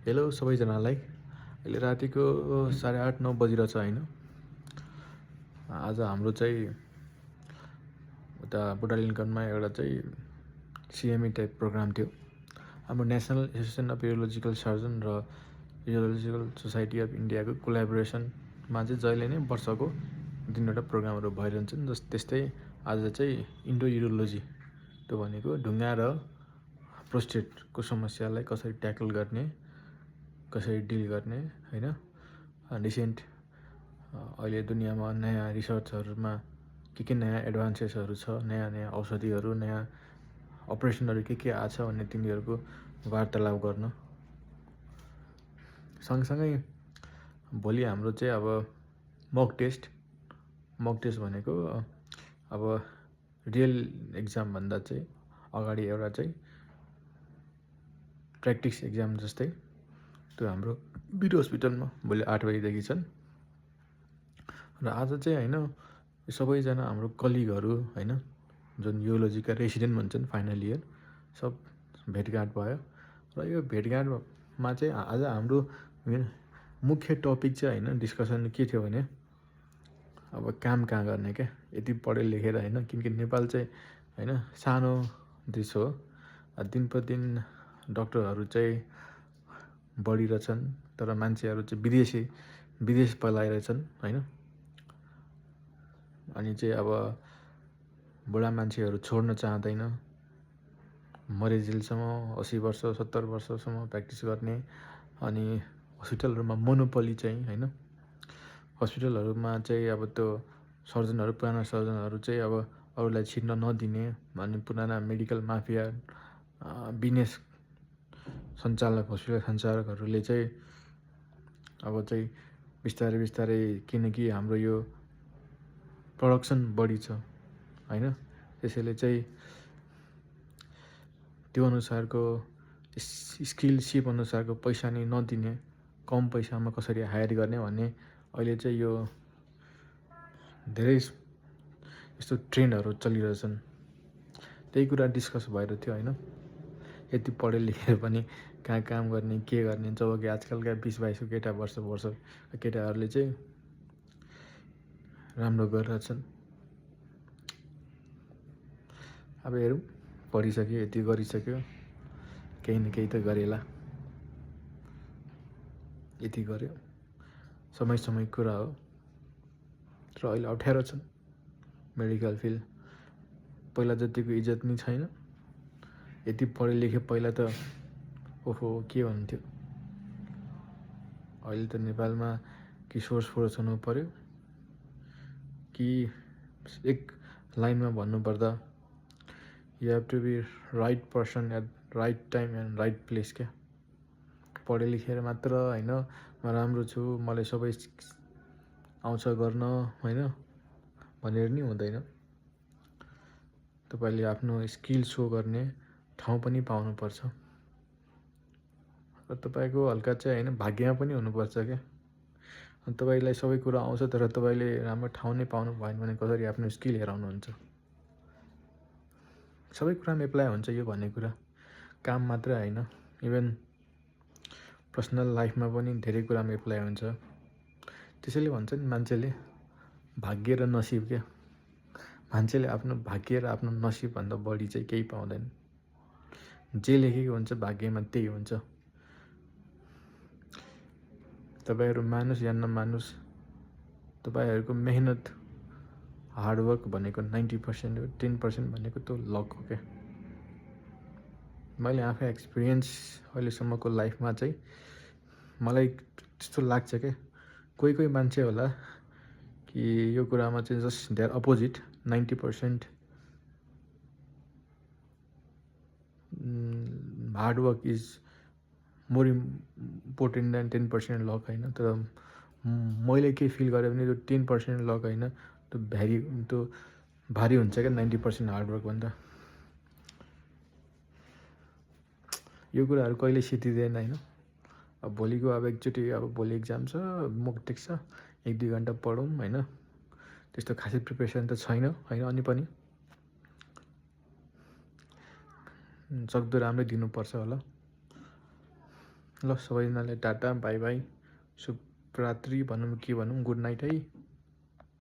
Hello सबैजनालाई। अहिले रातिको 8:30-9 बजिरहेछ होइन। आज हाम्रो चाहिँ उता बुढालिङ्गनमा एउटा चाहिँ सिएमई टाइप प्रोग्राम थियो। हाम्रो नेसनल एसोसिएसन अफ यूरोलोजिकल सर्जन र यूरोलोजिकल सोसाइटी अफ इन्डियाको कोलाबोरेसनमा चाहिँ जहिले नै वर्षको 3वटा प्रोग्रामहरू भइरहन्छन्। त्यस्तै आज चाहिँ इन्डो यूरोलोजी, त्यो भनेको ढुङ्गा र प्रोस्टेटको समस्यालाई कसरी ट्याकल गर्ने, कसरी डिल गर्ने होइन। रिसेन्ट अहिले दुनियाँमा नयाँ रिसर्चहरूमा के नयाँ एडभान्सेसहरू छ, नयाँ औषधिहरू, नयाँ अपरेसनहरू के आछ भन्ने तिनीहरूको वार्तालाप गर्न। सँगसँगै भोलि हाम्रो चाहिँ अब मक टेस्ट भनेको अब रियल एक्जामभन्दा चाहिँ अगाडि एउटा चाहिँ प्र्याक्टिस एक्जाम जस्तै त्यो हाम्रो वीर हस्पिटलमा भोलि 8 बजीदेखि छन्। र आज चाहिँ होइन सबैजना हाम्रो कलिगहरू होइन, जुन यूरोलोजीका रेसिडेन्ट भन्छन् फाइनल इयर, सब भेटघाट भयो। र यो भेटघाटमा चाहिँ आज हाम्रो मुख्य टपिक चाहिँ होइन डिस्कसन के थियो भने अब काम कहाँ गर्ने क्या, यति पढे लेखेर होइन। किनकि नेपाल चाहिँ होइन सानो देश हो, दिन प्रतिदिन डक्टरहरू चाहिँ बढिरहेछन्, तर मान्छेहरू चाहिँ विदेश पलाइरहेछन् होइन। अनि चाहिँ अब बुढा मान्छेहरू छोड्न चाहँदैन, मरेजेलसम्म 80 वर्ष 70 वर्षसम्म प्र्याक्टिस गर्ने। अनि हस्पिटलहरूमा मोनोपोली चाहिँ होइन, हस्पिटलहरूमा चाहिँ अब त्यो सर्जनहरू, पुराना सर्जनहरू चाहिँ अब अरूलाई छिर्न नदिने भन्ने पुराना मेडिकल माफिया बिजनेस सञ्चालक, हस्पिटल सञ्चालकहरूले चाहिँ अब चाहिँ बिस्तारै किनकि हाम्रो यो प्रोडक्सन बढी छ होइन, त्यसैले चाहिँ त्यो अनुसारको स्किलसिप अनुसारको पैसा नै नदिने, कम पैसामा कसरी हायर गर्ने भन्ने अहिले चाहिँ यो धेरै यस्तो ट्रेन्डहरू चलिरहेछन्। त्यही कुरा डिस्कस भइरहेको थियो होइन। यति पढे लेखेर पनि कहाँ काम गर्ने, के गर्ने, जब कि आजकलका 20-22 वर्ष केटाहरूले चाहिँ राम्रो गरिरहेछन्। अब हेरौँ, पढिसक्यो, यति गरिसक्यो, केही न केही त गरेला, यति गर्यो, समय कुरा हो। तर अहिले अप्ठ्यारो छ मेडिकल फिल्ड, पहिला जतिको इज्जत नै छैन। यति पढे लेखे पहिला त ओहो के भन्थ्यो। अहिले त नेपालमा कि सोर्स फोर्स हुनु पर्यो, कि एक लाइनमा भन्नुपर्दा you have to be right person at right time and right place क्या। पढे लेखेर मात्र होइन म राम्रो छु, मलाई सबै आउँछ गर्न होइन भनेर नि हुँदैन। तपाईँले आफ्नो स्किल सो गर्ने ठाउँ पनि पाउनुपर्छ। र तपाईँको हल्का चाहिँ होइन भाग्यमा पनि हुनुपर्छ क्या। अनि तपाईँलाई सबै कुरा आउँछ तर तपाईँले राम्रो ठाउँ नै पाउनु भएन भने कसरी आफ्नो स्किल हेराउनुहुन्छ। सबै कुरामा एप्लाई हुन्छ यो भन्ने कुरा, काम मात्रै होइन, इभन पर्सनल लाइफमा पनि धेरै कुरामा एप्लाई हुन्छ। त्यसैले भन्छ नि मान्छेले भाग्य र नसिब क्या। मान्छेले आफ्नो भाग्य र आफ्नो नसिबभन्दा बढी चाहिँ केही पाउँदैन। जे लेखेको हुन्छ भाग्यमा त्यही हुन्छ। तपाईँहरू मानुस् या नमानुस्, तपाईँहरूको मेहनत हार्डवर्क भनेको 90% हो, 10% भनेको त्यो लक हो क्या। मैले आफै एक्सपिरियन्स अहिलेसम्मको लाइफमा चाहिँ मलाई त्यस्तो लाग्छ क्या। कोही मान्छे होला कि यो कुरामा चाहिँ just they are opposite, 90% hard work is more important than 10% luck होइन। तर मैले के फिल गरेँ भने त्यो 10% लक होइन, त्यो भारी हुन्छ क्या 90% हार्डवर्कभन्दा। यो कुराहरू कहिले सिद्धिँदैन होइन। अब भोलिको अब एकचोटि अब भोलि एक्जाम छ, मोक टेस्ट छ, 1-2 घन्टा पढौँ होइन, त्यस्तो खासै प्रिपेरेसन त छैन होइन। अनि पनि सक्दो राम्रै दिनुपर्छ होला। ल सबैजनालाई टाटा बाई बाई शुभरात्रि भनौँ के भनौँ गुड नाइट है।